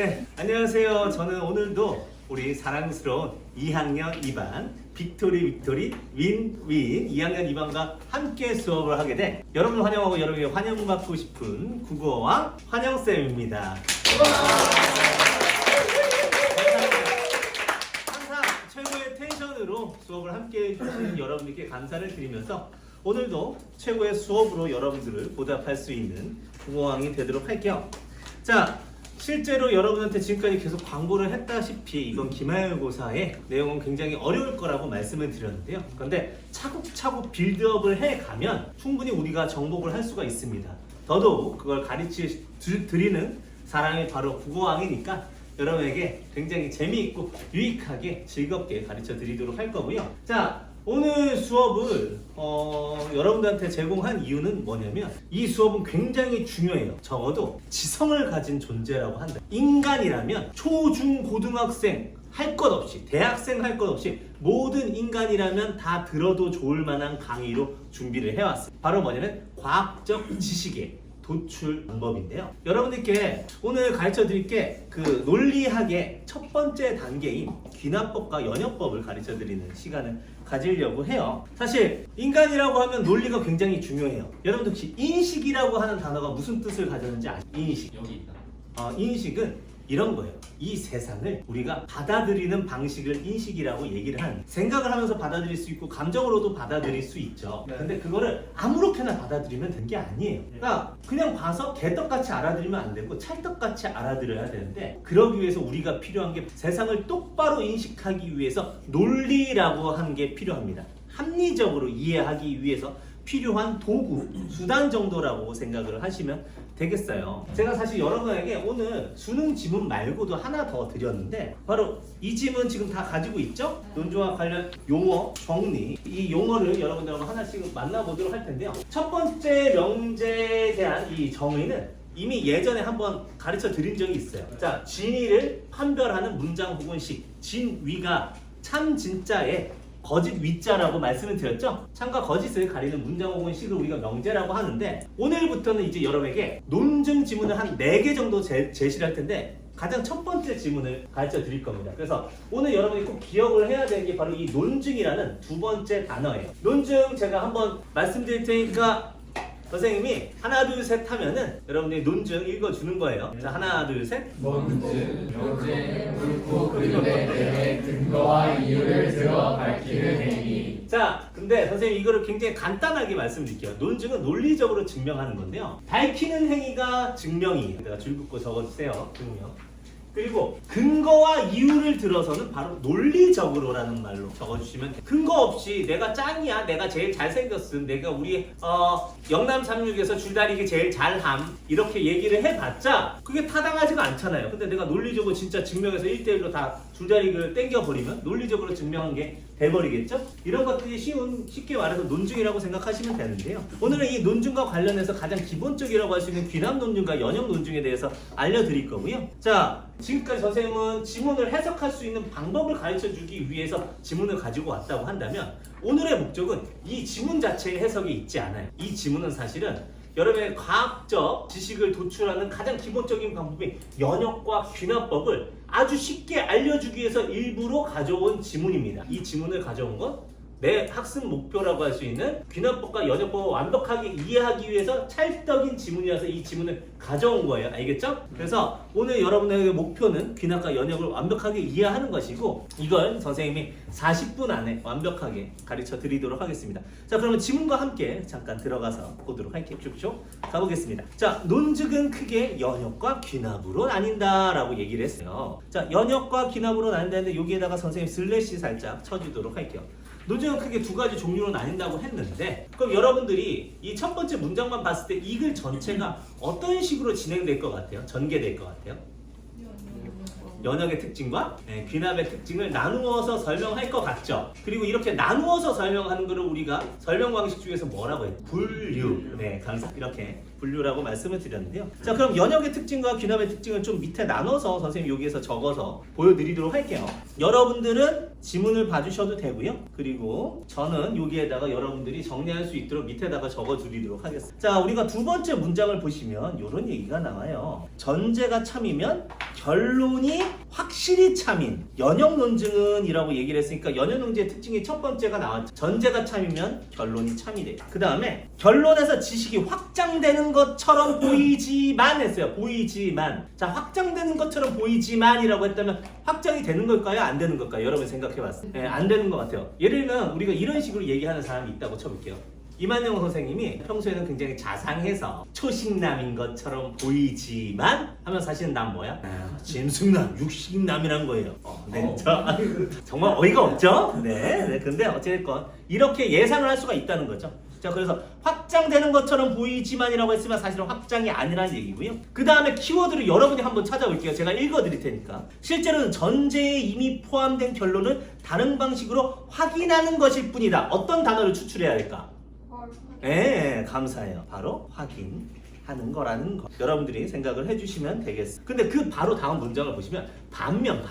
네, 안녕하세요. 저는 오늘도 우리 사랑스러운 2학년 2반 빅토리 윈윈 2학년 2반과 함께 수업을 하게 된 여러분을 환영하고 여러분에게 환영받고 싶은 국어왕 환영쌤입니다. 항상 최고의 텐션으로 수업을 함께 해주시는 여러분들께 감사를 드리면서 오늘도 최고의 수업으로 여러분들을 보답할 수 있는 국어왕이 되도록 할게요. 자, 실제로 여러분한테 지금까지 계속 광고를 했다시피 이건 기말고사의 내용은 굉장히 어려울 거라고 말씀을 드렸는데요. 그런데 차곡차곡 빌드업을 해가면 충분히 우리가 정복을 할 수가 있습니다. 더더욱 그걸 가르쳐 드리는 사람이 바로 국어왕이니까 여러분에게 굉장히 재미있고 유익하게 즐겁게 가르쳐 드리도록 할 거고요. 자, 오늘 수업을 여러분들한테 제공한 이유는 뭐냐면 이 수업은 굉장히 중요해요. 적어도 지성을 가진 존재라고 한다. 인간이라면 초, 중, 고등학생 할 것 없이, 대학생 할 것 없이 모든 인간이라면 다 들어도 좋을 만한 강의로 준비를 해왔어요. 바로 뭐냐면 과학적 지식의 도출 방법인데요. 여러분들께 오늘 가르쳐 드릴 게 그 논리학의 첫 번째 단계인 귀납법과 연역법을 가르쳐 드리는 시간을 가지려고 해요. 사실 인간이라고 하면 논리가 굉장히 중요해요. 여러분들 혹시 인식이라고 하는 단어가 무슨 뜻을 가졌는지 아시죠? 인식. 여기 있다. 인식은 이런 거예요. 이 세상을 우리가 받아들이는 방식을 인식이라고 얘기를 하는, 생각을 하면서 받아들일 수 있고 감정으로도 받아들일 수 있죠. 네. 근데 그거를 아무렇게나 받아들이면 되는 게 아니에요. 그러니까 그냥 봐서 개떡같이 알아들이면 안 되고 찰떡같이 알아들어야 되는데, 그러기 위해서 우리가 필요한 게 세상을 똑바로 인식하기 위해서 논리라고 하는 게 필요합니다. 합리적으로 이해하기 위해서 필요한 도구, 수단 정도라고 생각을 하시면 되겠어요. 제가 사실 여러분에게 오늘 수능 지문 말고도 하나 더 드렸는데, 바로 이 지문 지금 다 가지고 있죠? 논조와 관련 용어 정리, 이 용어를 여러분들하고 하나씩 만나보도록 할 텐데요. 첫 번째 명제에 대한 이 정의는 이미 예전에 한번 가르쳐 드린 적이 있어요. 자, 진위를 판별하는 문장 혹은 식, 진위가 참 진짜의 거짓 위자라고 말씀을 드렸죠? 참과 거짓을 가리는 문장 혹은 식을 우리가 명제라고 하는데, 오늘부터는 이제 여러분에게 논증 지문을 한 4개 정도 제시를 할 텐데 가장 첫 번째 지문을 가르쳐 드릴 겁니다. 그래서 오늘 여러분이 꼭 기억을 해야 되는 게 바로 이 논증이라는 두 번째 단어예요. 논증 제가 한번 말씀드릴 테니까 선생님이 하나 둘 셋 하면은 여러분들이 논증 읽어주는 거예요. 자, 하나 둘 셋. 논증, 명제, 옳고 그름에 대해 근거와 이유를 들어 밝히는 행위. 자, 근데 선생님 이거를 굉장히 간단하게 말씀드릴게요. 논증은 논리적으로 증명하는 건데요. 밝히는 행위가 증명이에요. 내가 줄 긋고 적어주세요. 증명. 그리고 근거와 이유를 들어서는 바로 논리적으로라는 말로 적어주시면 돼요. 근거 없이 내가 짱이야, 내가 제일 잘생겼음, 내가 우리 영남 36에서 줄다리기 제일 잘함 이렇게 얘기를 해봤자 그게 타당하지가 않잖아요. 근데 내가 논리적으로 진짜 증명해서 1대1로 다 줄다리기를 땡겨버리면 논리적으로 증명한 게 돼버리겠죠? 이런 것들이 쉽게 말해서 논증이라고 생각하시면 되는데요. 오늘은 이 논증과 관련해서 가장 기본적이라고 할 수 있는 귀납 논증과 연역 논증에 대해서 알려드릴 거고요. 자, 지금까지 선생님은 지문을 해석할 수 있는 방법을 가르쳐주기 위해서 지문을 가지고 왔다고 한다면, 오늘의 목적은 이 지문 자체의 해석이 있지 않아요. 이 지문은 사실은 여러분의 과학적 지식을 도출하는 가장 기본적인 방법인 연역과 귀납법을 아주 쉽게 알려주기 위해서 일부러 가져온 지문입니다. 이 지문을 가져온 건 내 학습 목표라고 할 수 있는 귀납법과 연역법을 완벽하게 이해하기 위해서 찰떡인 지문이라서 이 지문을 가져온 거예요. 알겠죠? 그래서 오늘 여러분의 목표는 귀납과 연역을 완벽하게 이해하는 것이고, 이걸 선생님이 40분 안에 완벽하게 가르쳐 드리도록 하겠습니다. 자, 그러면 지문과 함께 잠깐 들어가서 보도록 할게요. 쭉쭉 가보겠습니다. 자, 논증은 크게 연역과 귀납으로 나뉜다라고 얘기를 했어요. 자, 연역과 귀납으로 나뉜다는데 여기에다가 선생님 슬래시 살짝 쳐주도록 할게요. 논증은 크게 두 가지 종류로 나뉜다고 했는데, 그럼 여러분들이 이 첫 번째 문장만 봤을 때 이 글 전체가 어떤 식으로 진행될 것 같아요? 전개될 것 같아요? 연역의 특징과 귀납의 특징을 나누어서 설명할 것 같죠? 그리고 이렇게 나누어서 설명하는 것을 우리가 설명 방식 중에서 뭐라고 해요? 분류. 네, 감사. 이렇게 분류라고 말씀을 드렸는데요. 자, 그럼 연역의 특징과 귀납의 특징을 좀 밑에 나눠서 선생님이 여기에서 적어서 보여드리도록 할게요. 여러분들은 지문을 봐주셔도 되고요. 그리고 저는 여기에다가 여러분들이 정리할 수 있도록 밑에다가 적어드리도록 하겠습니다. 자, 우리가 두 번째 문장을 보시면 이런 얘기가 나와요. 전제가 참이면 결론이 확실히 참인 연역 논증은 이라고 얘기를 했으니까 연역 논증의 특징이 첫 번째가 나왔죠. 전제가 참이면 결론이 참이래요. 그 다음에 결론에서 지식이 확장되는 것처럼 보이지만 했어요. 보이지만. 자, 확장되는 것처럼 보이지만이라고 했다면 확장이 되는 걸까요? 안 되는 걸까요? 여러분 생각해봤어요. 네, 안 되는 것 같아요. 예를 들면 우리가 이런 식으로 얘기하는 사람이 있다고 쳐볼게요. 이만영 선생님이 평소에는 굉장히 자상해서 초식남인 것처럼 보이지만 하면 사실은 난 뭐야? 짐승남, 육식남이란 거예요. 네, 정말 어이가 없죠? 네, 근데 어쨌건 이렇게 예상을 할 수가 있다는 거죠. 자, 그래서 확장되는 것처럼 보이지만이라고 했으면 사실은 확장이 아니라는 얘기고요. 그 다음에 키워드를 여러분이 한번 찾아볼게요. 제가 읽어드릴 테니까. 실제로는 전제에 이미 포함된 결론을 다른 방식으로 확인하는 것일 뿐이다. 어떤 단어를 추출해야 할까? 네, 감사해요. 바로 확인하는 거라는 거. 여러분들이 생각을 해주시면 되겠습니다. 근데 그 바로 다음 문장을 보시면 반면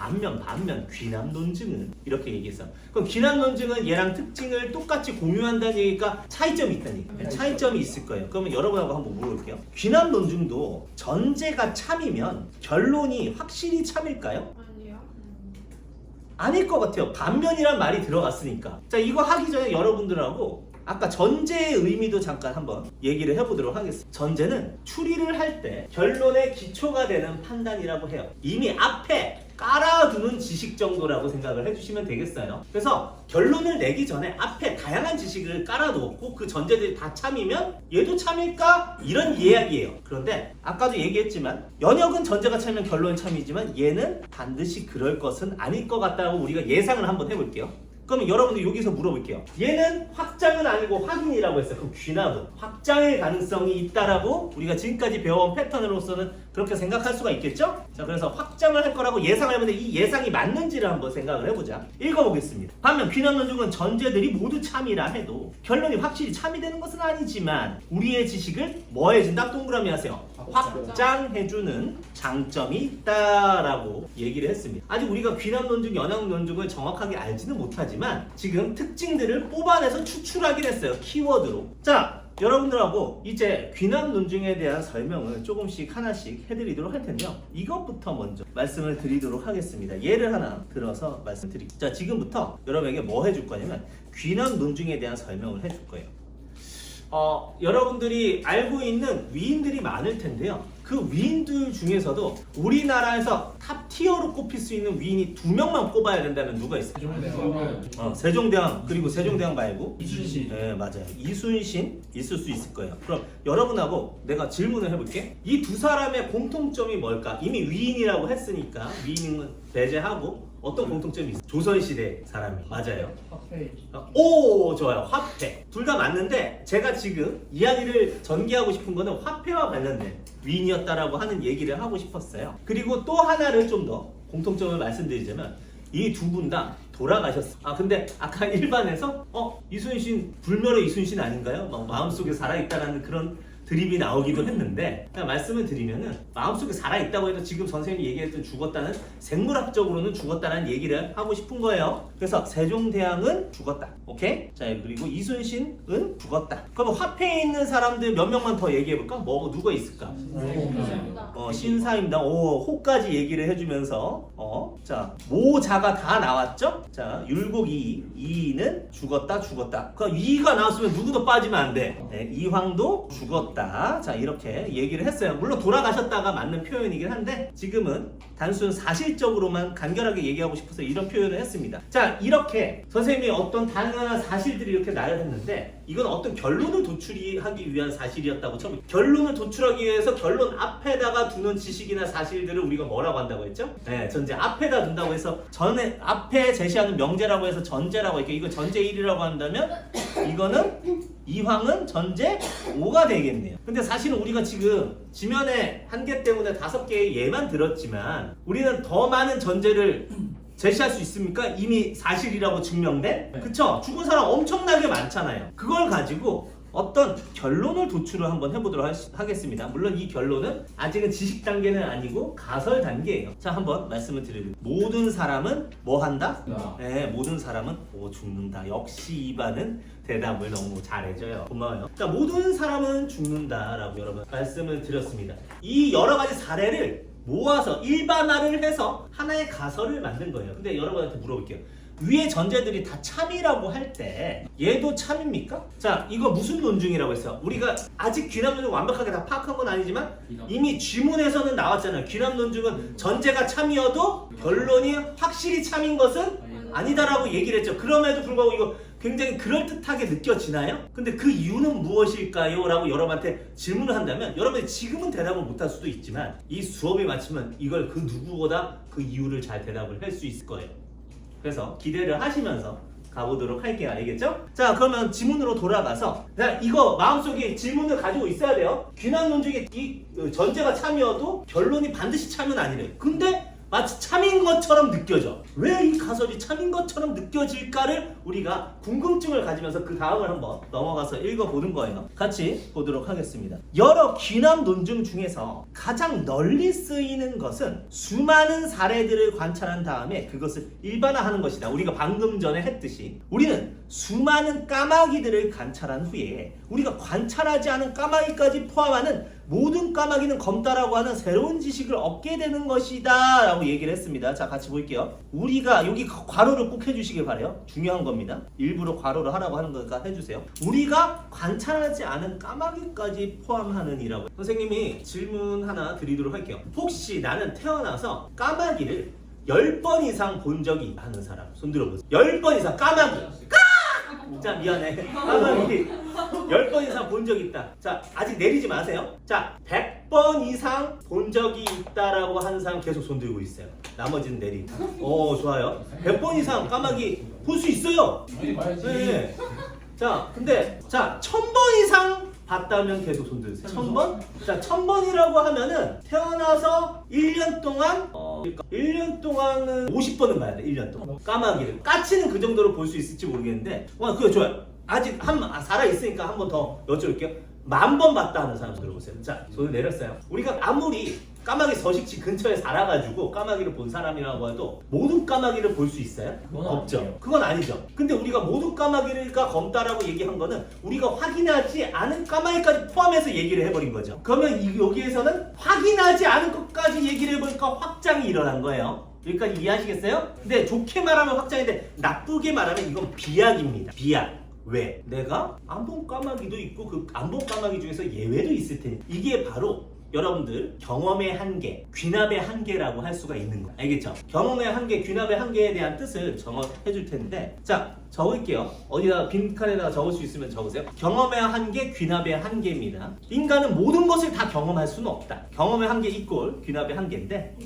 귀남 논증은 이렇게 얘기했어요. 그럼 귀남 논증은 얘랑 특징을 똑같이 공유한다는 얘기가 차이점이 있다는 얘기예요. 차이점이 있을 거예요. 그러면 여러분하고 한번 물어볼게요. 귀남 논증도 전제가 참이면 결론이 확실히 참일까요? 아닐 것 같아요. 반면이란 말이 들어갔으니까. 자, 이거 하기 전에 여러분들하고 아까 전제의 의미도 잠깐 한번 얘기를 해보도록 하겠습니다. 전제는 추리를 할 때 결론의 기초가 되는 판단이라고 해요. 이미 앞에 깔아두는 지식 정도라고 생각을 해주시면 되겠어요. 그래서 결론을 내기 전에 앞에 다양한 지식을 깔아놓고 그 전제들이 다 참이면 얘도 참일까? 이런 이야기예요. 그런데 아까도 얘기했지만 연역은 전제가 참이면 결론이 참이지만 얘는 반드시 그럴 것은 아닐 것 같다고 우리가 예상을 한번 해볼게요. 그러면 여러분들 여기서 물어볼게요. 얘는 확장은 아니고 확인이라고 했어요. 그럼 귀납은 확장의 가능성이 있다라고 우리가 지금까지 배워온 패턴으로서는 그렇게 생각할 수가 있겠죠? 자, 그래서 확장을 할 거라고 예상을 해보는데 이 예상이 맞는지를 한번 생각을 해보자. 읽어보겠습니다. 반면 귀납 논증은 전제들이 모두 참이라 해도 결론이 확실히 참이 되는 것은 아니지만 우리의 지식을 뭐 해준다? 동그라미 하세요. 확장해주는 장점이 있다라고 얘기를 했습니다. 아직 우리가 귀납 논증, 연역 논증을 정확하게 알지는 못하지만 지금 특징들을 뽑아내서 추출하긴 했어요. 키워드로. 자, 여러분들하고 이제 귀납 논증에 대한 설명을 조금씩 하나씩 해드리도록 할 텐데요. 이것부터 먼저 말씀을 드리도록 하겠습니다. 예를 하나 들어서 말씀드릴게요. 자, 지금부터 여러분에게 뭐 해줄 거냐면 귀납 논증에 대한 설명을 해줄 거예요. 여러분들이 알고 있는 위인들이 많을 텐데요. 그 위인들 중에서도 우리나라에서 탑 티어로 꼽힐 수 있는 위인이 2명만 꼽아야 된다면 누가 있어요? 세종대왕. 그리고 세종대왕 말고 이순신. 네, 맞아요. 이순신 있을 수 있을 거예요. 그럼 여러분하고 내가 질문을 해볼게. 이 두 사람의 공통점이 뭘까? 이미 위인이라고 했으니까 위인은 배제하고 어떤 공통점이 있어요? 조선시대 사람이. 맞아요. 오, 좋아요. 화폐. 둘 다 맞는데 제가 지금 이야기를 전개하고 싶은 거는 화폐와 관련된 위인이었다라고 하는 얘기를 하고 싶었어요. 그리고 또 하나를 좀 더 공통점을 말씀드리자면 이 두 분 다 돌아가셨어요. 근데 아까 일반에서 이순신 불멸의 이순신 아닌가요? 막 마음속에 살아있다라는 그런 드립이 나오기도 했는데 그냥 말씀을 드리면은 마음속에 살아있다고 해도 지금 선생님이 얘기했던 죽었다는 생물학적으로는 죽었다는 얘기를 하고 싶은 거예요. 그래서 세종대왕은 죽었다. 오케이? 자, 그리고 이순신은 죽었다. 그럼 화폐에 있는 사람들 몇 명만 더 얘기해볼까? 누가 있을까? 신사임당. 호까지 얘기를 해주면서 자, 모자가 다 나왔죠? 자, 율곡 이이는 죽었다. 그 이가 나왔으면 누구도 빠지면 안 돼. 네, 이황도 죽었다. 자, 이렇게 얘기를 했어요. 물론 돌아가셨다가 맞는 표현이긴 한데 지금은 단순 사실적으로만 간결하게 얘기하고 싶어서 이런 표현을 했습니다. 자, 이렇게 선생님이 어떤 다양한 사실들이 이렇게 나열했는데 이건 어떤 결론을 도출하기 위한 사실이었다고 처음. 결론을 도출하기 위해서 결론 앞에다가 두는 지식이나 사실들을 우리가 뭐라고 한다고 했죠? 네, 전제 앞에다 둔다고 해서 전에 앞에 제시하는 명제라고 해서 전제라고 이렇게 이거 전제 1이라고 한다면 이거는 이황은 전제 5가 되겠네요. 근데 사실은 우리가 지금 지면에 한계 때문에 5개의 예만 들었지만 우리는 더 많은 전제를 제시할 수 있습니까? 이미 사실이라고 증명된? 그쵸? 죽은 사람 엄청나게 많잖아요. 그걸 가지고 어떤 결론을 도출을 한번 해보도록 하겠습니다. 물론 이 결론은 아직은 지식 단계는 아니고 가설 단계예요. 자, 한번 말씀을 드리겠습니다. 모든 사람은 뭐 한다? 네, 모든 사람은 죽는다. 역시 이반은 대답을 너무 잘해줘요. 고마워요. 자, 모든 사람은 죽는다라고 여러분 말씀을 드렸습니다. 이 여러 가지 사례를 모아서 일반화를 해서 하나의 가설을 만든 거예요. 근데 여러분한테 물어볼게요. 위의 전제들이 다 참이라고 할 때 얘도 참입니까? 자, 이거 무슨 논증이라고 했어요? 우리가 아직 귀납 논증 완벽하게 다 파악한 건 아니지만 이미 지문에서는 나왔잖아요. 귀납 논증은 전제가 참이어도 결론이 확실히 참인 것은 아니다라고 얘기를 했죠. 그럼에도 불구하고 이거 굉장히 그럴듯하게 느껴지나요? 근데 그 이유는 무엇일까요? 라고 여러분한테 질문을 한다면 여러분이 지금은 대답을 못할 수도 있지만 이 수업이 마치면 이걸 그 누구보다 그 이유를 잘 대답을 할 수 있을 거예요. 그래서 기대를 하시면서 가보도록 할게요. 알겠죠? 자, 그러면 지문으로 돌아가서 자, 이거 마음속에 질문을 가지고 있어야 돼요. 귀납 논증의 이 전제가 참이어도 결론이 반드시 참은 아니래요. 근데 마치 참인 것처럼 느껴져. 왜 이 가설이 참인 것처럼 느껴질까를 우리가 궁금증을 가지면서 그 다음을 한번 넘어가서 읽어보는 거예요. 같이 보도록 하겠습니다. 여러 귀납 논증 중에서 가장 널리 쓰이는 것은 수많은 사례들을 관찰한 다음에 그것을 일반화하는 것이다. 우리가 방금 전에 했듯이 우리는 수많은 까마귀들을 관찰한 후에 우리가 관찰하지 않은 까마귀까지 포함하는 모든 까마귀는 검다라고 하는 새로운 지식을 얻게 되는 것이다 라고 얘기를 했습니다. 자, 같이 볼게요. 우리가 여기 괄호를 꼭 해주시길 바래요. 중요한 겁니다. 일부러 괄호를 하라고 하는 거니까 해주세요. 우리가 관찰하지 않은 까마귀까지 포함하는 이라고. 선생님이 질문 하나 드리도록 할게요. 혹시 나는 태어나서 까마귀를 10번 이상 본 적이 있는 사람 손 들어보세요. 10번 이상 까마귀 자, 미안해. 까마귀 10번 이상 본 적이 있다. 자, 아직 내리지 마세요. 자, 100번 이상 본 적이 있다라고 하는 사람 계속 손 들고 있어요. 나머지는 내리다. 오, 좋아요. 100번 이상 까마귀 볼 수 있어요. 네. 자, 근데 자, 1000번 이상 봤다면 계속 손 들으세요. 1000번? 자, 1000번이라고 하면은 태어나서 1년 동안 1년 동안은 50번은 봐야 돼. 1년 동안 까마귀를. 까치는 그 정도로 볼 수 있을지 모르겠는데 그거 좋아요. 아직 살아있으니까 한 번 더 여쭤볼게요. 10,000번 봤다 하는 사람 들어보세요. 자, 손을 내렸어요. 우리가 아무리 까마귀 서식지 근처에 살아가지고 까마귀를 본 사람이라고 해도 모든 까마귀를 볼 수 있어요? 없죠. 그건 아니죠. 근데 우리가 모든 까마귀가 검다라고 얘기한 거는 우리가 확인하지 않은 까마귀까지 포함해서 얘기를 해버린 거죠. 그러면 여기에서는 확인하지 않은 것까지 얘기를 해보니까 확장이 일어난 거예요. 여기까지 이해하시겠어요? 근데 좋게 말하면 확장인데 나쁘게 말하면 이건 비약입니다. 비약. 왜? 내가 안 본 까마귀도 있고 그 안 본 까마귀 중에서 예외도 있을 테니 이게 바로 여러분들 경험의 한계, 귀납의 한계라고 할 수가 있는 거예요. 알겠죠? 경험의 한계, 귀납의 한계에 대한 뜻을 정해 줄 텐데 자, 적을게요. 어디다 빈칸에다가 적을 수 있으면 적으세요. 경험의 한계, 귀납의 한계입니다. 인간은 모든 것을 다 경험할 수는 없다. 경험의 한계 이꼴 귀납의 한계인데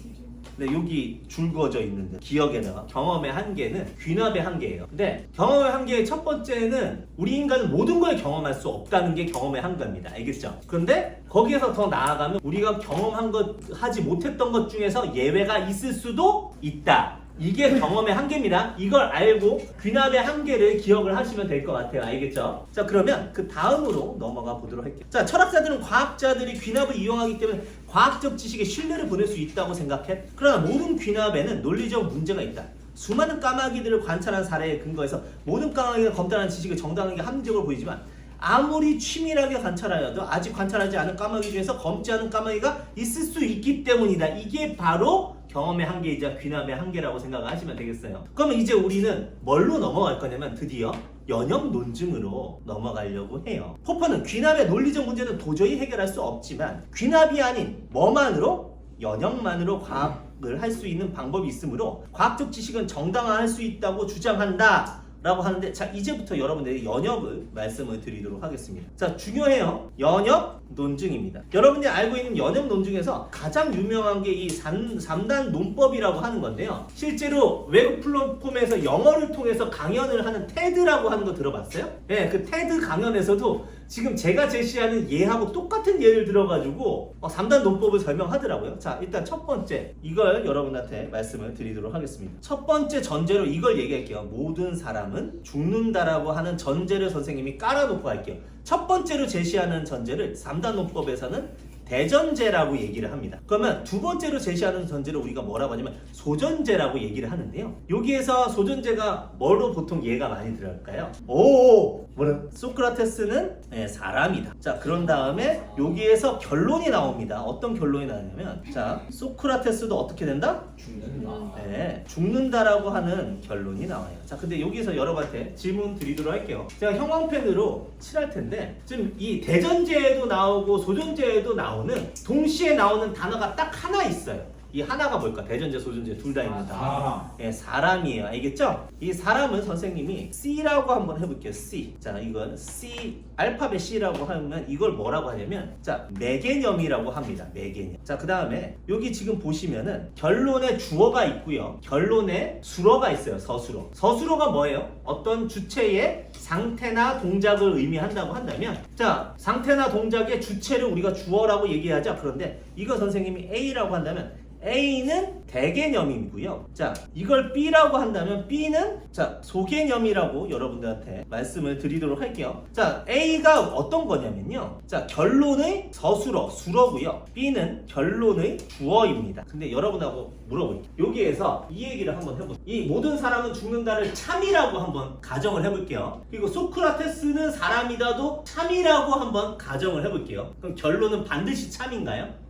네, 여기 줄 그어져 있는데 기억에다가 경험의 한계는 귀납의 한계예요. 근데 경험의 한계의 첫 번째는 우리 인간은 모든 걸 경험할 수 없다는 게 경험의 한계입니다. 알겠죠? 그런데 거기에서 더 나아가면 우리가 경험한 것 하지 못했던 것 중에서 예외가 있을 수도 있다. 이게 경험의 한계입니다. 이걸 알고 귀납의 한계를 기억을 하시면 될 것 같아요. 알겠죠? 자, 그러면 그 다음으로 넘어가 보도록 할게요. 자, 철학자들은 과학자들이 귀납을 이용하기 때문에 과학적 지식에 신뢰를 보낼 수 있다고 생각해. 그러나 모든 귀납에는 논리적 문제가 있다. 수많은 까마귀들을 관찰한 사례에 근거해서 모든 까마귀가 검다라는 지식을 정당하게 합리적으로 보이지만 아무리 치밀하게 관찰하여도 아직 관찰하지 않은 까마귀 중에서 검지 않은 까마귀가 있을 수 있기 때문이다. 이게 바로 경험의 한계이자 귀납의 한계라고 생각을 하시면 되겠어요. 그러면 이제 우리는 뭘로 넘어갈 거냐면 드디어 연역 논증으로 넘어가려고 해요. 포퍼는 귀납의 논리적 문제는 도저히 해결할 수 없지만 귀납이 아닌 뭐만으로? 연역만으로 과학을 할 수 있는 방법이 있으므로 과학적 지식은 정당화할 수 있다고 주장한다 라고 하는데 자, 이제부터 여러분들이 연역을 말씀을 드리도록 하겠습니다. 자, 중요해요. 연역 논증입니다. 여러분들이 알고 있는 연역 논증에서 가장 유명한 게 이 3단 논법이라고 하는 건데요. 실제로 외국 플랫폼에서 영어를 통해서 강연을 하는 테드라고 하는 거 들어봤어요? 네, 그 테드 강연에서도 지금 제가 제시하는 예하고 똑같은 예를 들어가지고 3단 논법을 설명하더라고요. 자, 일단 첫 번째 이걸 여러분한테 말씀을 드리도록 하겠습니다. 첫 번째 전제로 이걸 얘기할게요. 모든 사람은 죽는다라고 하는 전제를 선생님이 깔아놓고 할게요. 첫 번째로 제시하는 전제를 3단 논법에서는 대전제라고 얘기를 합니다. 그러면 두 번째로 제시하는 전제를 우리가 뭐라고 하냐면 소전제라고 얘기를 하는데요. 여기에서 소전제가 뭐로 보통 예가 많이 들어갈까요? 뭐라? 소크라테스는 사람이다. 자, 그런 다음에 여기에서 결론이 나옵니다. 어떤 결론이 나냐면 자, 소크라테스도 어떻게 된다? 죽는다. 네, 죽는다라고 하는 결론이 나와요. 자, 근데 여기서 여러분한테 질문 드리도록 할게요. 제가 형광펜으로 칠할 텐데 지금 이 대전제에도 나오고 소전제에도 나오는 동시에 나오는 단어가 딱 하나 있어요. 이 하나가 뭘까? 대전제, 소전제 둘 다 있는 단어. 사람. 사람이에요. 알겠죠? 이 사람은 선생님이 C라고 한번 해볼게요. C. 자, 이건 C, 알파벳 C라고 하면 이걸 뭐라고 하냐면 자, 매개념이라고 합니다. 매개념. 자, 그 다음에 여기 지금 보시면은 결론에 주어가 있고요. 결론에 수어가 있어요. 서술어. 서술어가 뭐예요? 어떤 주체의 상태나 동작을 의미한다고 한다면 자, 상태나 동작의 주체를 우리가 주어라고 얘기하자. 그런데 이거 선생님이 A라고 한다면 A는 대개념이고요. 자, 이걸 B라고 한다면 B는 자, 소개념이라고 여러분들한테 말씀을 드리도록 할게요. 자, A가 어떤 거냐면요. 자, 결론의 서술어, 수어고요. B는 결론의 주어입니다. 근데 여러분하고 물어볼게요. 여기에서 이 얘기를 한번 해볼게요. 이 모든 사람은 죽는다를 참이라고 한번 가정을 해볼게요. 그리고 소크라테스는 사람이다도 참이라고 한번 가정을 해볼게요. 그럼 결론은 반드시 참인가요?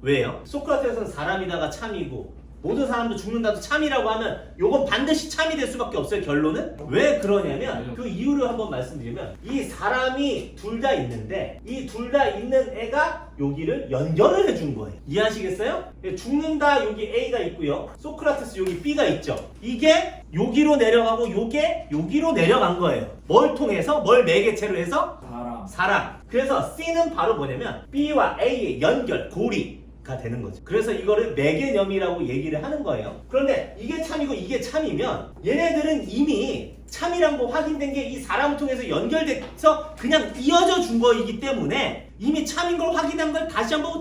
왜요? 소크라테스는 사람이다가 참이고 모든 사람도 죽는다도 참이라고 하면 요건 반드시 참이 될 수밖에 없어요. 결론은 왜 그러냐면 그 이유를 한번 말씀드리면 이 사람이 둘 다 있는데 이 둘 다 있는 애가 여기를 연결을 해준 거예요. 이해하시겠어요? 죽는다 여기 A가 있고요. 소크라테스 여기 B가 있죠. 이게 여기로 내려가고 요게 여기로 내려간 거예요. 뭘 통해서? 뭘 매개체로 해서? 사람. 그래서 C는 바로 뭐냐면 B와 A의 연결, 고리가 되는 거죠. 그래서 이거를 매개념이라고 얘기를 하는 거예요. 그런데 이게 참이고 이게 참이면 얘네들은 이미 참이란 거 확인된 게 이 사람을 통해서 연결돼서 그냥 이어져 준 거이기 때문에 이미 참인 걸 확인한 걸 다시 한번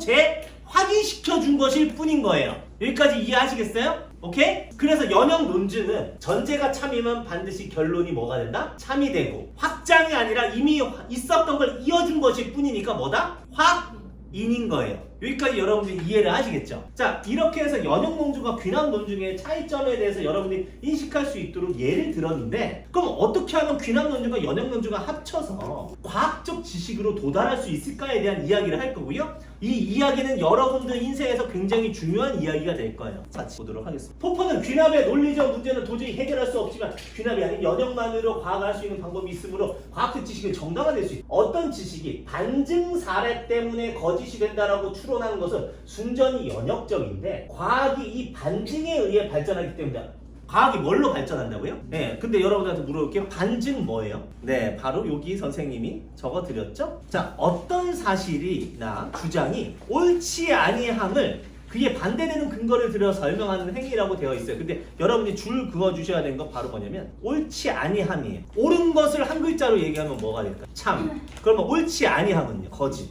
확인시켜 준 것일 뿐인 거예요. 여기까지 이해하시겠어요? 오케이? 그래서 연역 논증은 전제가 참이면 반드시 결론이 뭐가 된다? 참이 되고 확장이 아니라 이미 있었던 걸 이어준 것일 뿐이니까 뭐다? 확인인 거예요. 여기까지 여러분들이 이해를 하시겠죠? 자, 이렇게 해서 연역 논증과 귀납 논증의 차이점에 대해서 여러분들이 인식할 수 있도록 예를 들었는데 그럼 어떻게 하면 귀납 논증과 연역 논증과 합쳐서 과학적 지식으로 도달할 수 있을까에 대한 이야기를 할 거고요. 이 이야기는 여러분들 인생에서 굉장히 중요한 이야기가 될 거예요. 같이 보도록 하겠습니다. 포퍼는 귀납의 논리적 문제는 도저히 해결할 수 없지만 귀납이 아닌 연역만으로 과학을 할 수 있는 방법이 있으므로 과학적 지식은 정당화될 수 있다. 어떤 지식이 반증 사례 때문에 거짓이 된다라고 추론하는 것은 순전히 연역적인데 과학이 이 반증에 의해 발전하기 때문이다. 과학이 뭘로 발전한다고요? 네, 근데 여러분한테 물어볼게요. 반증 뭐예요? 네, 바로 여기 선생님이 적어드렸죠? 자, 어떤 사실이나 주장이 옳지 아니함을 그게 반대되는 근거를 들여 설명하는 행위라고 되어 있어요. 근데 여러분이 줄 그어주셔야 되는 건 바로 뭐냐면 옳지 아니함이에요. 옳은 것을 한 글자로 얘기하면 뭐가 될까요? 참. 그러면 옳지 아니함은요? 거짓.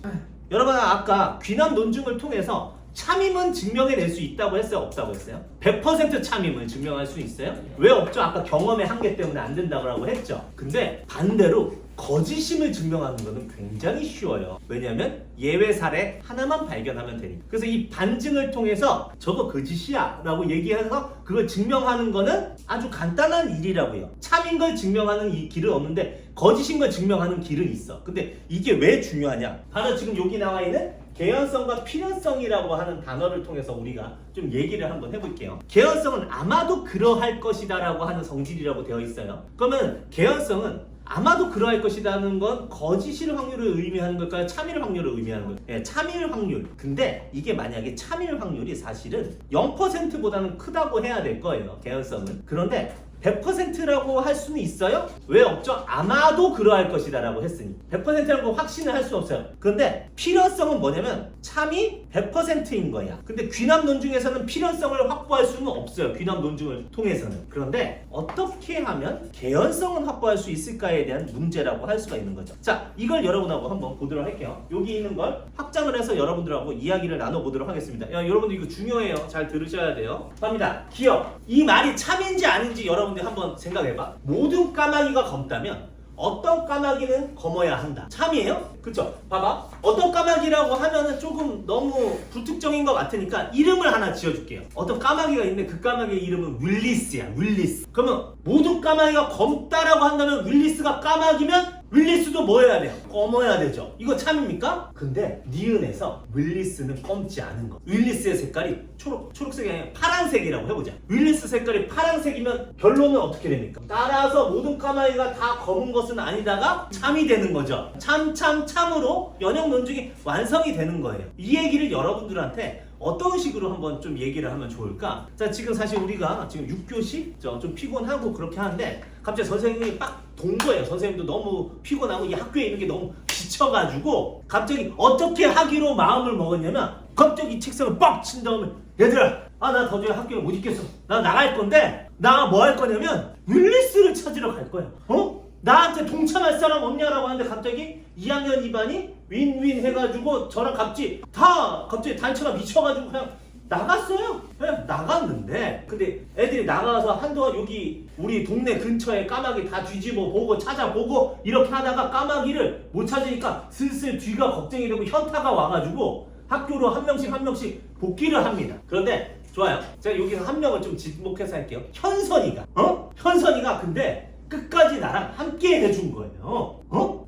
여러분 아까 귀납 논증을 통해서 참임은 증명해낼 수 있다고 했어요? 없다고 했어요? 100% 참임을 증명할 수 있어요? 왜 없죠? 아까 경험의 한계 때문에 안 된다고 했죠? 근데 반대로 거짓임을 증명하는 것은 굉장히 쉬워요. 왜냐하면 예외 사례 하나만 발견하면 되니까. 그래서 이 반증을 통해서 저거 거짓이야 라고 얘기해서 그걸 증명하는 거는 아주 간단한 일이라고요. 참인 걸 증명하는 이 길은 없는데 거짓인 걸 증명하는 길은 있어. 근데 이게 왜 중요하냐? 바로 지금 여기 나와 있는 개연성과 필연성이라고 하는 단어를 통해서 우리가 좀 얘기를 한번 해볼게요. 개연성은 아마도 그러할 것이다 라고 하는 성질이라고 되어 있어요. 그러면 개연성은 아마도 그러할 것이라는 건 거짓일 확률을 의미하는 걸까요? 참일 확률을 의미하는 걸까요? 네, 참일 확률. 근데 이게 만약에 참일 확률이 사실은 0%보다는 크다고 해야 될 거예요. 개연성은. 그런데 100%라고 할 수는 있어요? 왜 없죠? 아마도 그러할 것이다 라고 했으니 100%라고 확신을 할 수 없어요. 그런데 필연성은 뭐냐면 참이 100%인 거야. 근데 귀납 논증에서는 필연성을 확보할 수는 없어요. 귀납 논증을 통해서는. 그런데 어떻게 하면 개연성은 확보할 수 있을까에 대한 문제라고 할 수가 있는 거죠. 자, 이걸 여러분하고 한번 보도록 할게요. 여기 있는 걸 확장을 해서 여러분들하고 이야기를 나눠보도록 하겠습니다. 여러분들 이거 중요해요. 잘 들으셔야 돼요. 갑니다. 기억. 이 말이 참인지 아닌지 여러분들 한번 생각해봐. 모든 까마귀가 검다면 어떤 까마귀는 검어야 한다. 참이에요? 그쵸? 봐봐. 어떤 까마귀라고 하면은 조금 너무 불특정인 것 같으니까 이름을 하나 지어줄게요. 어떤 까마귀가 있는데 그 까마귀의 이름은 윌리스야. 윌리스. 그러면 모든 까마귀가 검다라고 한다면 윌리스가 까마귀면 윌리스도 뭐 해야 돼요? 검어야 되죠. 이거 참입니까? 근데 니은에서 윌리스는 검지 않은 거. 윌리스의 색깔이 초록색이 아니라 파란색이라고 해보자. 윌리스 색깔이 파란색이면 결론은 어떻게 됩니까? 따라서 모든 까마귀가 다 검은 것은 아니다가 참이 되는 거죠. 참으로 연역 논증이 완성이 되는 거예요. 이 얘기를 여러분들한테 어떤 식으로 한번 좀 얘기를 하면 좋을까? 자, 지금 사실 우리가 지금 6교시 좀 피곤하고 그렇게 하는데 갑자기 선생님이 빡 돈 거예요. 선생님도 너무 피곤하고 이 학교에 있는 게 너무 지쳐가지고 갑자기 어떻게 하기로 마음을 먹었냐면 갑자기 책상을 빡 친 다음에 얘들아, 나 도저히 학교에 못 있겠어. 나 나갈 건데 나 뭐 할 거냐면 윌리스를 찾으러 갈 거야. 나한테 동참할 사람 없냐라고 하는데 갑자기 2학년 2반이 윈윈 해가지고 저랑 갑자기 단체가 미쳐가지고 그냥 나갔어요. 그냥 나갔는데 근데 애들이 나가서 한동안 여기 우리 동네 근처에 까마귀 다 뒤집어 보고 찾아보고 이렇게 하다가 까마귀를 못 찾으니까 슬슬 뒤가 걱정이 되고 현타가 와가지고 학교로 한 명씩 복귀를 합니다. 그런데 좋아요. 제가 여기서 한 명을 좀 지목해서 할게요. 현선이가 근데 끝까지 나랑 함께 해준 거예요.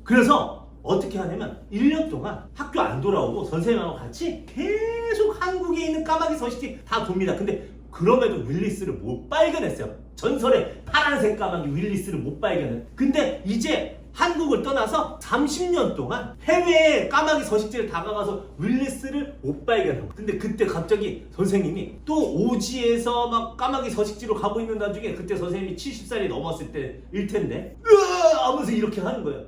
그래서 어떻게 하냐면 1년 동안 학교 안 돌아오고 선생님하고 같이 계속 한국에 있는 까마귀 서식지 다 돕니다. 근데 그럼에도 윌리스를 못 발견했어요. 전설의 파란색 까마귀 윌리스를 못 발견했어요. 근데 이제 한국을 떠나서 30년 동안 해외에 까마귀 서식지를 다가가서 윌리스를 못 발견하고 근데 그때 갑자기 선생님이 또 오지에서 막 까마귀 서식지로 가고 있는 나중에 그때 선생님이 70살이 넘었을 때일 텐데 하면서 이렇게 하는 거예요.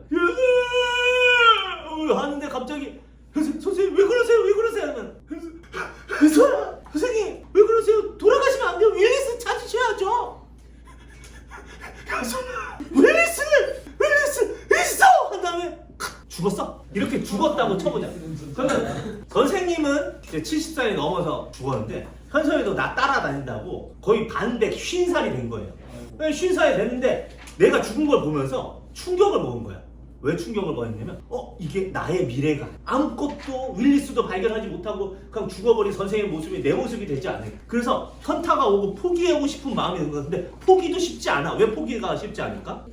하는데 갑자기 선생님 왜 그러세요 하면 선생님 왜 그러세요? 돌아가시면 안 돼요. 윌리스 찾으셔야죠. 윌리스 있어! 한 다음에 죽었어? 이렇게 죽었다고 쳐보자. 그러면 선생님은 이제 70살이 넘어서 죽었는데 현선이도 나 따라다닌다고 거의 반백 50살이 된 거예요. 50살이 됐는데 내가 죽은 걸 보면서 충격을 먹은 거야. 왜 충격을 먹었냐면 이게 나의 미래가 아무것도 윌리스도 발견하지 못하고 그냥 죽어버린 선생님의 모습이 내 모습이 되지 않을까. 그래서 현타가 오고 포기하고 싶은 마음이 드는 건데 포기도 쉽지 않아. 왜 포기가 쉽지 않을까?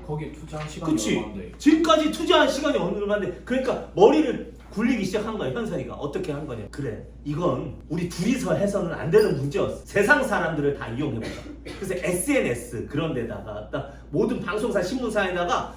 거기에 투자한 시간이 그치? 얼마인데 지금까지 투자한 시간이 얼마인데 그러니까 머리를 굴리기 시작한 거야. 현선이가 어떻게 한 거냐. 그래, 이건 우리 둘이서 해서는 안 되는 문제였어. 세상 사람들을 다 이용해보자. 그래서 SNS 그런 데다가 모든 방송사 신문사에다가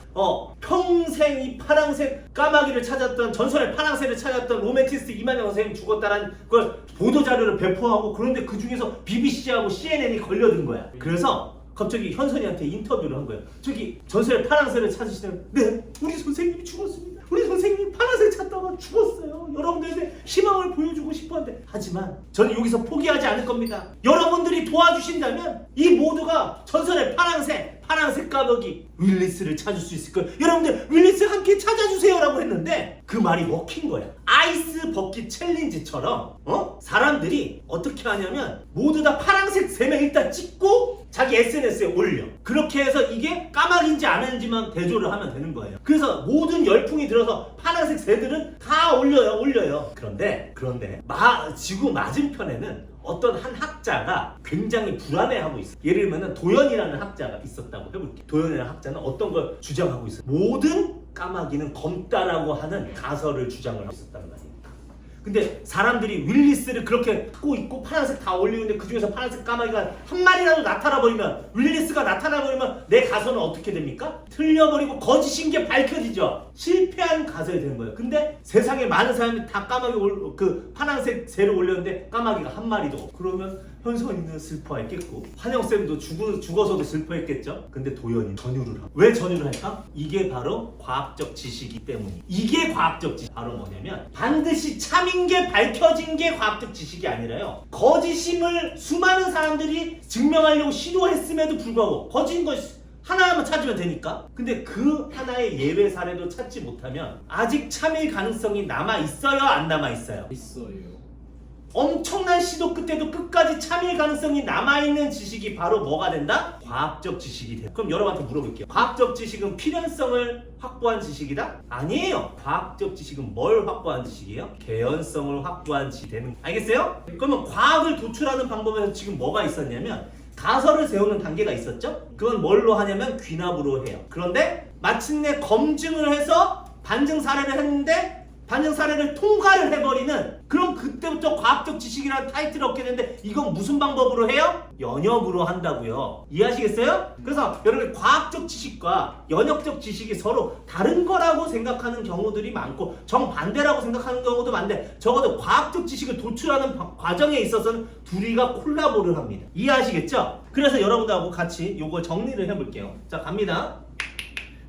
평생 이 파랑색 까마귀를 찾았던 전설의 파랑새를 찾았던 로맨티스트 이만영 선생님 죽었다라는 걸 보도자료를 배포하고 그런데 그 중에서 BBC하고 CNN이 걸려든 거야. 그래서 갑자기 현선이한테 인터뷰를 한 거예요. 저기 전설의 파랑새를 찾으시는 네, 우리 선생님이 죽었습니다. 우리 선생님이 파란색 찾다가 죽었어요. 여러분들한테 희망을 보여주고 싶었는데 하지만 저는 여기서 포기하지 않을 겁니다. 여러분들이 도와주신다면 이 모두가 전설의 파란색 까마귀 윌리스를 찾을 수 있을 거예요. 여러분들 윌리스 함께 찾아주세요 라고 했는데 그 말이 먹힌 거야. 아이스 버킷 챌린지처럼 사람들이 어떻게 하냐면 모두 다 파란색 3명 일단 찍고 자기 SNS에 올려. 그렇게 해서 이게 까마귀인지 아닌지만 대조를 하면 되는 거예요. 그래서 모든 열풍이 들어서 파란색 새들은 다 올려요. 그런데 지구 맞은편에는 어떤 한 학자가 굉장히 불안해하고 있어. 예를 들면 도연이라는 학자가 있었다고 해볼게. 도연이라는 학자는 어떤 걸 주장하고 있어. 모든 까마귀는 검다라고 하는 가설을 주장을 하고 있었단 말이야. 근데 사람들이 윌리스를 그렇게 하고 있고 파란색 다 올리는데 그 중에서 파란색 까마귀가 한 마리라도 나타나버리면 윌리스가 나타나버리면 내 가설은 어떻게 됩니까? 틀려버리고 거짓인 게 밝혀지죠. 실패한 가설이 되는 거예요. 근데 세상에 많은 사람이 다 까마귀 그 파란색 새를 올렸는데 까마귀가 한 마리도 없고 그러면 현선이는 슬퍼했겠고 환영쌤도 죽어서도 슬퍼했겠죠. 근데 도연이 전유를 하고. 왜 전유를 할까? 이게 바로 과학적 지식이기 때문이에요. 이게 과학적 지식. 바로 뭐냐면 반드시 참인 게 밝혀진 게 과학적 지식이 아니라요, 거짓임을 수많은 사람들이 증명하려고 시도했음에도 불구하고 거짓인 것 하나만 찾으면 되니까. 근데 그 하나의 예외 사례도 찾지 못하면 아직 참일 가능성이 남아있어요, 안 남아있어요? 있어요. 엄청난 시도 끝에도 끝까지 참일 가능성이 남아있는 지식이 바로 뭐가 된다? 과학적 지식이 돼요. 그럼 여러분한테 물어볼게요. 과학적 지식은 필연성을 확보한 지식이다? 아니에요. 과학적 지식은 뭘 확보한 지식이에요? 개연성을 확보한 지식이 되는 거예요. 알겠어요? 그러면 과학을 도출하는 방법에서 지금 뭐가 있었냐면 가설을 세우는 단계가 있었죠? 그건 뭘로 하냐면 귀납으로 해요. 그런데 마침내 검증을 해서 반증 사례를 했는데 반증 사례를 통과를 해버리는, 그럼 그때부터 과학적 지식이라는 타이틀을 얻게 되는데 이건 무슨 방법으로 해요? 연역으로 한다고요. 이해하시겠어요? 그래서 여러분 과학적 지식과 연역적 지식이 서로 다른 거라고 생각하는 경우들이 많고 정반대라고 생각하는 경우도 많은데 적어도 과학적 지식을 도출하는 과정에 있어서는 둘이가 콜라보를 합니다. 이해하시겠죠? 그래서 여러분들하고 같이 요거 정리를 해볼게요. 자, 갑니다.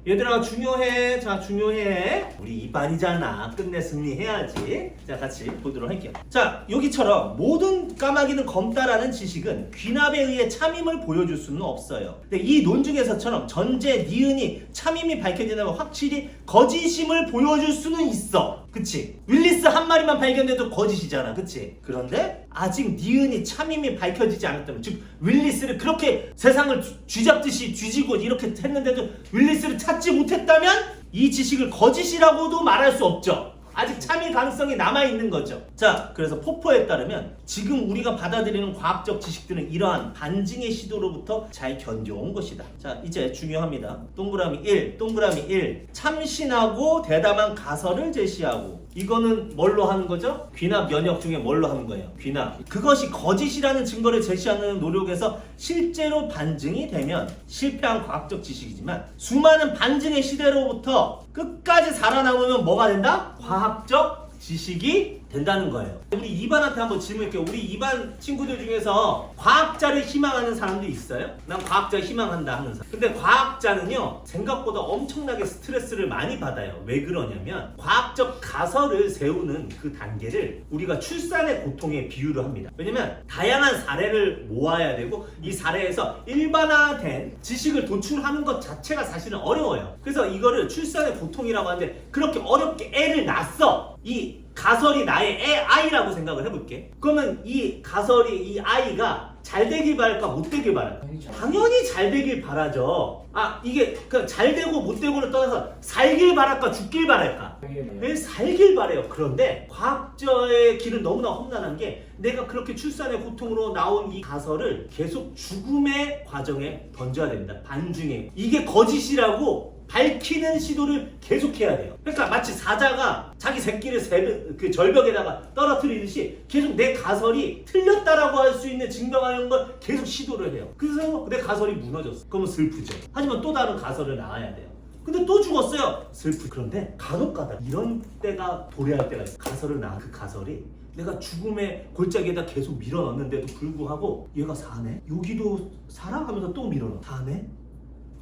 얘들아 중요해. 자, 중요해. 우리 2반이잖아. 끝내 승리해야지. 자, 같이 보도록 할게요. 자, 여기처럼 모든 까마귀는 검다라는 지식은 귀납에 의해 참임을 보여줄 수는 없어요. 근데 이 논중에서처럼 전제 니은이 참임이 밝혀진다면 확실히 거짓임을 보여줄 수는 있어. 그치? 윌리스 한 마리만 발견돼도 거짓이잖아. 그치? 그런데 아직 니은이 참임이 밝혀지지 않았다면, 즉 윌리스를 그렇게 세상을 쥐잡듯이 쥐지고 이렇게 했는데도 윌리스를 찾지 못했다면 이 지식을 거짓이라고도 말할 수 없죠. 아직 참일 가능성이 남아있는 거죠. 자, 그래서 포포에 따르면 지금 우리가 받아들이는 과학적 지식들은 이러한 반증의 시도로부터 잘 견뎌온 것이다. 자, 이제 중요합니다. 동그라미 1, 동그라미 1. 참신하고 대담한 가설을 제시하고. 이거는 뭘로 하는 거죠? 귀납 연역 중에 뭘로 하는 거예요? 귀납. 그것이 거짓이라는 증거를 제시하는 노력에서 실제로 반증이 되면 실패한 과학적 지식이지만 수많은 반증의 시대로부터 끝까지 살아남으면 뭐가 된다? 과학적 지식이 된다는 거예요. 우리 2반한테 한번 질문할게요. 우리 2반 친구들 중에서 과학자를 희망하는 사람도 있어요? 난 과학자 희망한다 하는 사람. 근데 과학자는요, 생각보다 엄청나게 스트레스를 많이 받아요. 왜 그러냐면 과학적 가설을 세우는 그 단계를 우리가 출산의 고통에 비유를 합니다. 왜냐면 다양한 사례를 모아야 되고 이 사례에서 일반화된 지식을 도출하는 것 자체가 사실은 어려워요. 그래서 이거를 출산의 고통이라고 하는데 그렇게 어렵게 애를 낳았어. 이 가설이 나의 아이라고 생각을 해볼게. 그러면 이 가설이, 이 아이가 잘 되길 바랄까 못 되길 바랄까? 당연히 잘 되길 바라죠. 아, 이게 그 잘 되고 못 되고를 떠나서 살길 바랄까 죽길 바랄까? 왜 살길 바래요. 그런데 과학자의 길은 너무나 험난한 게 내가 그렇게 출산의 고통으로 나온 이 가설을 계속 죽음의 과정에 던져야 됩니다. 반중에. 이게 거짓이라고 밝히는 시도를 계속해야 돼요. 그러니까 마치 사자가 자기 새끼를 그 절벽에다가 떨어뜨리듯이 계속 내 가설이 틀렸다라고 할 수 있는 증명하는 걸 계속 시도를 해요. 그래서 내 가설이 무너졌어. 그러면 슬프죠. 하지만 또 다른 가설을 낳아야 돼요. 근데 또 죽었어요. 슬프. 그런데 간혹가다 이런 때가 도래할 때가 있어요. 가설을 낳은 그 가설이 내가 죽음의 골짜기에다 계속 밀어넣는데도 불구하고 얘가 사네? 여기도 살아? 하면서 또 밀어넣어. 사네?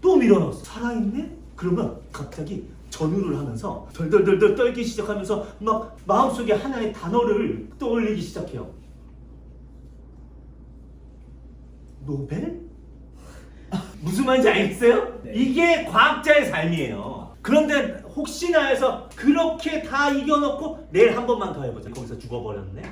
또 밀어넣었어. 살아있네? 그러면 갑자기 전율을 하면서 덜덜덜덜 떨기 시작하면서 막 마음속에 하나의 단어를 떠올리기 시작해요. 노벨? 무슨 말인지 알겠어요? 네. 이게 과학자의 삶이에요. 그런데 혹시나 해서 그렇게 다 이겨놓고 내일 한 번만 더 해보자. 거기서 죽어버렸네.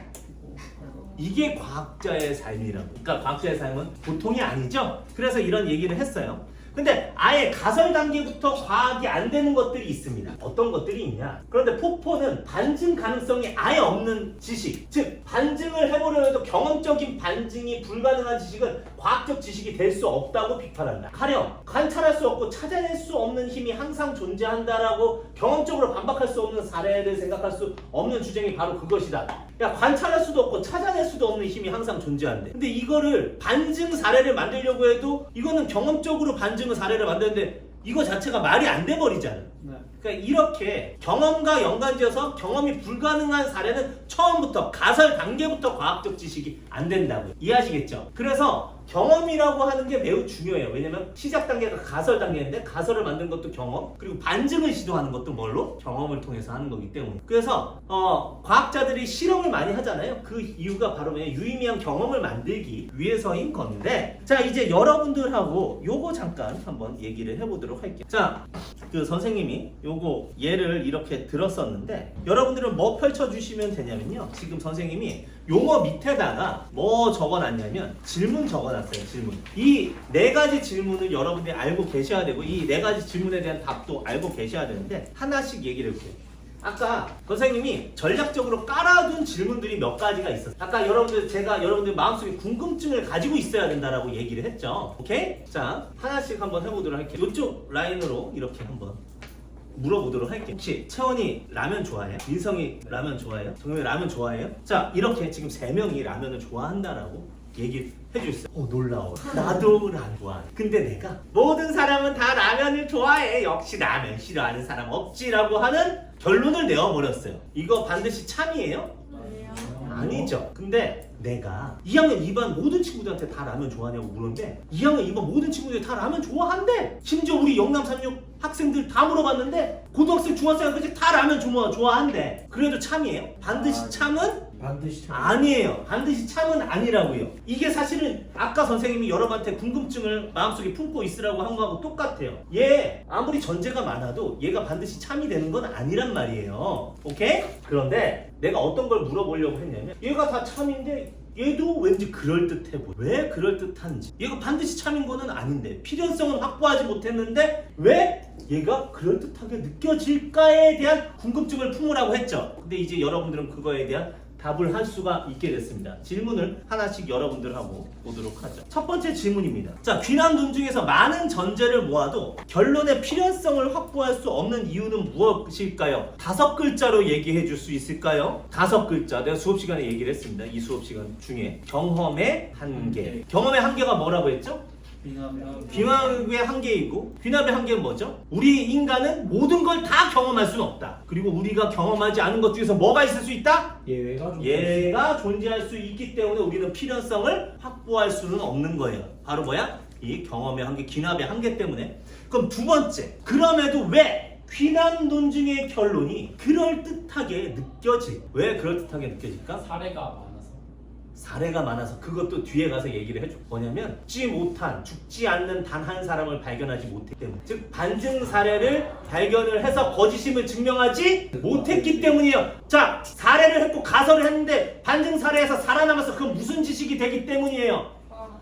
이게 과학자의 삶이라고. 그러니까 과학자의 삶은 보통이 아니죠. 그래서 이런 얘기를 했어요. 근데 아예 가설 단계부터 과학이 안 되는 것들이 있습니다. 어떤 것들이 있냐? 그런데 포포는 반증 가능성이 아예 없는 지식, 즉 반증을 해보려 해도 경험적인 반증이 불가능한 지식은 과학적 지식이 될 수 없다고 비판한다. 가령 관찰할 수 없고 찾아낼 수 없는 힘이 항상 존재한다라고 경험적으로 반박할 수 없는 사례를 생각할 수 없는 주장이 바로 그것이다. 야, 관찰할 수도 없고 찾아낼 수도 없는 힘이 항상 존재한대. 근데 이거를 반증 사례를 만들려고 해도 이거는 경험적으로 반증 사례를 만드는데 이거 자체가 말이 안 돼 버리잖아. 네. 그러니까 이렇게 경험과 연관지어서 경험이 불가능한 사례는 처음부터 가설 단계부터 과학적 지식이 안 된다고요. 이해하시겠죠? 그래서 경험이라고 하는 게 매우 중요해요. 왜냐면 시작 단계가 가설 단계인데 가설을 만든 것도 경험, 그리고 반증을 시도하는 것도 뭘로? 경험을 통해서 하는 거기 때문에. 그래서 과학자들이 실험을 많이 하잖아요. 그 이유가 바로 뭐냐? 유의미한 경험을 만들기 위해서인 건데, 자 이제 여러분들하고 요거 잠깐 한번 얘기를 해보도록 할게요. 자, 그 선생님이 요거 예를 이렇게 들었었는데 여러분들은 뭐 펼쳐주시면 되냐면요. 지금 선생님이 용어 밑에다가 뭐 적어놨냐면 질문 적어놨어요. 질문. 이 네 가지 질문을 여러분들이 알고 계셔야 되고 이 네 가지 질문에 대한 답도 알고 계셔야 되는데 하나씩 얘기를 해볼게요. 아까 선생님이 전략적으로 깔아둔 질문들이 몇 가지가 있었어요. 아까 제가 여러분들 마음속에 궁금증을 가지고 있어야 된다라고 얘기를 했죠. 오케이? 자, 하나씩 한번 해보도록 할게요. 이쪽 라인으로 이렇게 한번 물어보도록 할게요. 혹시 채원이 라면 좋아해요? 민성이 라면 좋아해요? 정영이 라면 좋아해요? 자, 이렇게 지금 3명이 라면을 좋아한다라고 얘기를 해주셨어요. 놀라워. 나도 라면 좋아해. 근데 내가 모든 사람은 다 라면을 좋아해. 역시 라면 싫어하는 사람 없지라고 하는 결론을 내어버렸어요. 이거 반드시 참이에요? 아니죠. 근데 내가 2학년 2반 모든 친구들한테 다 라면 좋아하냐고 물었는데 2학년 2반 모든 친구들이 다 라면 좋아한대. 심지어 우리 영남 36 학생들 다 물어봤는데 고등학생, 중학생까지 다 라면 좋아한대. 그래도 참이에요? 반드시 참은? 반드시 참. 아니에요. 반드시 참은 아니라고요. 이게 사실은 아까 선생님이 여러분한테 궁금증을 마음속에 품고 있으라고 한 거하고 똑같아요. 얘 아무리 전제가 많아도 얘가 반드시 참이 되는 건 아니란 말이에요. 오케이? 그런데 내가 어떤 걸 물어보려고 했냐면 얘가 다 참인데 얘도 왠지 그럴듯해 보여. 왜 그럴듯한지. 얘가 반드시 참인 거는 아닌데 필연성은 확보하지 못했는데 왜 얘가 그럴듯하게 느껴질까에 대한 궁금증을 품으라고 했죠. 근데 이제 여러분들은 그거에 대한 답을 할 수가 있게 됐습니다. 질문을 하나씩 여러분들하고 보도록 하죠. 첫 번째 질문입니다. 자, 귀남 논 중에서 많은 전제를 모아도 결론의 필연성을 확보할 수 없는 이유는 무엇일까요? 5글자로 얘기해 줄 수 있을까요? 5글자. 내가 수업 시간에 얘기를 했습니다. 이 수업 시간 중에 경험의 한계. 경험의 한계가 뭐라고 했죠? 귀납의 한계이고, 귀납의 한계는 뭐죠? 우리 인간은 모든 걸 다 경험할 수는 없다. 그리고 우리가 경험하지 않은 것 중에서 뭐가 있을 수 있다? 예외가 존재할 수 있기 때문에 우리는 필연성을 확보할 수는 없는 거예요. 바로 뭐야? 이 경험의 한계, 귀납의 한계 때문에. 그럼 두 번째, 그럼에도 왜 귀남 논증의 결론이 그럴듯하게 느껴질? 왜 그럴듯하게 느껴질까? 사례가 많아서 그것도 뒤에 가서 얘기를 해줘. 뭐냐면 죽지 않는 단 한 사람을 발견하지 못했기 때문에, 즉 반증 사례를 발견을 해서 거짓임을 증명하지 못했기 때문이에요. 자, 사례를 했고 가설을 했는데 반증 사례에서 살아남아서 그건 무슨 지식이 되기 때문이에요?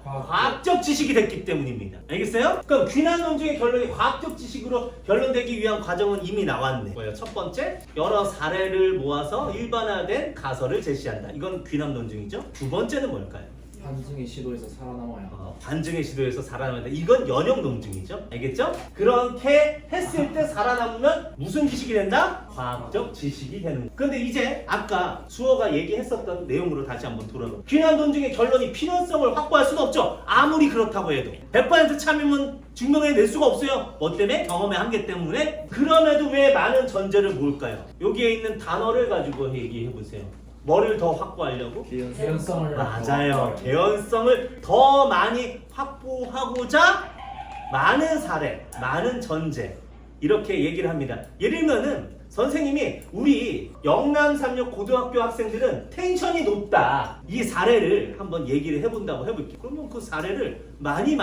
과학적 지식이 됐기 때문입니다. 알겠어요? 그럼 귀남 논증의 결론이 과학적 지식으로 결론되기 위한 과정은 이미 나왔네. 뭐예요? 첫 번째, 여러 사례를 모아서 일반화된 가설을 제시한다. 이건 귀남 논증이죠. 두 번째는 뭘까요? 반증의 시도에서 살아남아야. 반증의 시도에서 살아남는다. 이건 연역 논증이죠. 알겠죠? 그렇게 했을 때 살아남으면 무슨 지식이 된다? 과학적 지식이 되는 거예요. 근데 이제 아까 수어가 얘기했었던 내용으로 다시 한번 돌아가. 귀남 논증의 결론이 필연성을 확보할 수는 없죠. 아무리 그렇다고 해도 100% 참임은 증명해낼 수가 없어요. 뭐 때문에? 경험의 한계 때문에. 그럼에도 왜 많은 전제를 모을까요? 여기에 있는 단어를 가지고 얘기해보세요. 뭐를 더 확보하려고? 개연성을. 맞아요. 개연성을 더 많이 확보하고자 많은 사례, 많은 전제 이렇게 얘기를 합니다. 예를 들면은 선생님이 우리 영남 36 고등학교 학생들은 텐션이 높다. 이 사례를 한번 얘기를 해본다고 해볼게요. 그러면 그 사례를 많이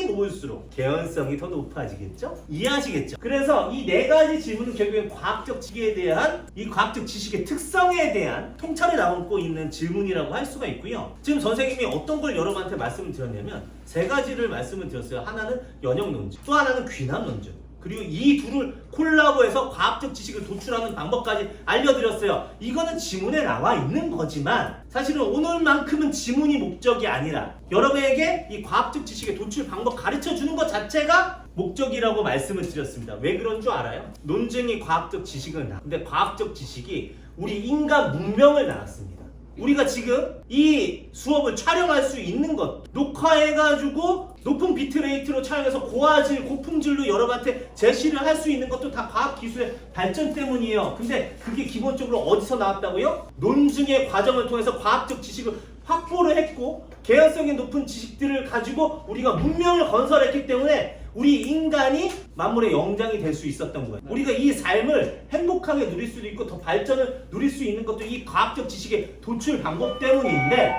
모을수록 개연성이 더 높아지겠죠? 이해하시겠죠? 그래서 이 네 가지 질문은 결국엔 과학적 지식에 대한, 이 과학적 지식의 특성에 대한 통찰을 담고 있는 질문이라고 할 수가 있고요. 지금 선생님이 어떤 걸 여러분한테 말씀을 드렸냐면 3가지를 말씀을 드렸어요. 하나는 연역 논증, 또 하나는 귀남 논증. 그리고 이 둘을 콜라보해서 과학적 지식을 도출하는 방법까지 알려드렸어요. 이거는 지문에 나와 있는 거지만 사실은 오늘만큼은 지문이 목적이 아니라 여러분에게 이 과학적 지식의 도출 방법 가르쳐주는 것 자체가 목적이라고 말씀을 드렸습니다. 왜 그런 줄 알아요? 논증이 과학적 지식을 낳아. 근데 과학적 지식이 우리 인간 문명을 낳았습니다. 우리가 지금 이 수업을 촬영할 수 있는 것, 녹화해가지고 높은 비트레이트로 촬영해서 고화질, 고품질로 여러분한테 제시를 할 수 있는 것도 다 과학기술의 발전 때문이에요. 근데 그게 기본적으로 어디서 나왔다고요? 논증의 과정을 통해서 과학적 지식을 확보를 했고 개연성이 높은 지식들을 가지고 우리가 문명을 건설했기 때문에 우리 인간이 만물의 영장이 될 수 있었던 거예요. 우리가 이 삶을 행복하게 누릴 수도 있고 더 발전을 누릴 수 있는 것도 이 과학적 지식의 도출 방법 때문인데,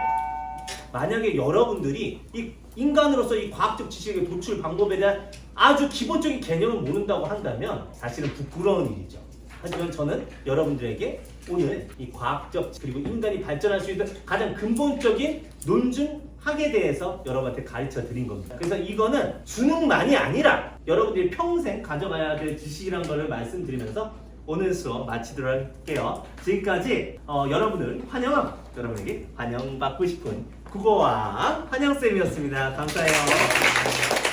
만약에 여러분들이 이 인간으로서 이 과학적 지식의 도출 방법에 대한 아주 기본적인 개념을 모른다고 한다면 사실은 부끄러운 일이죠. 하지만 저는 여러분들에게 오늘 이 과학적 그리고 인간이 발전할 수 있는 가장 근본적인 논증학에 대해서 여러분한테 가르쳐 드린 겁니다. 그래서 이거는 수능만이 아니라 여러분들이 평생 가져가야 될 지식이란 걸 말씀드리면서 오늘 수업 마치도록 할게요. 지금까지 여러분을 여러분에게 환영받고 싶은 국어와 환영쌤이었습니다. 감사해요.